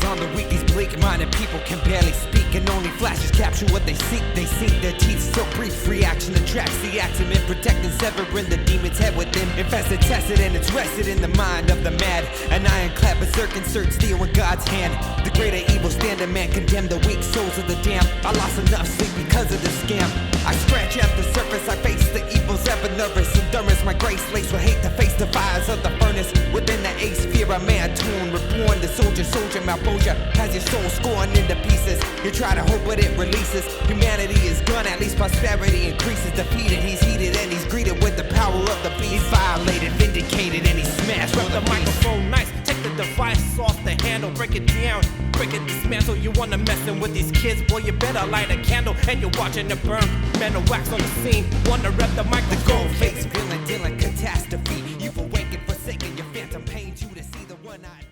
on the weak. These bleak-minded people can barely speak, and only flashes capture what they seek. They sink their teeth so brief. Reaction attracts the axiom, protecting, severing the demon's head within. Infested, tested, and it's rested in the mind of the mad. An ironclad berserk insert steel in God's hand. The greater evil stand a man, condemn the weak souls of the damned. I lost enough sleep because of the scam. I scratch at the surface, I face the evils ever nervous. Endurance, my grace laced with hate to face the fires of the furnace. Within the ace, fear a man torn, reborn. The soldier, malbosia has your soul scorned into pieces. You try to hope but it releases. Humanity is gone, at least prosperity increases. Defeated, he's heated and he's greeted with the power of the beast. He's violated, vindicated, and he's smashed. Grab the microphone nice, take the device off the handle, break it down, break it, dismantle. You wanna messin' with these kids, boy, you better light a candle. And you're watching it burn, man, the wax on the scene. Wanna rep the microphone. The gold face, villain, dealing catastrophe. You've awakened, forsaken your phantom pain. You to see the one-eyed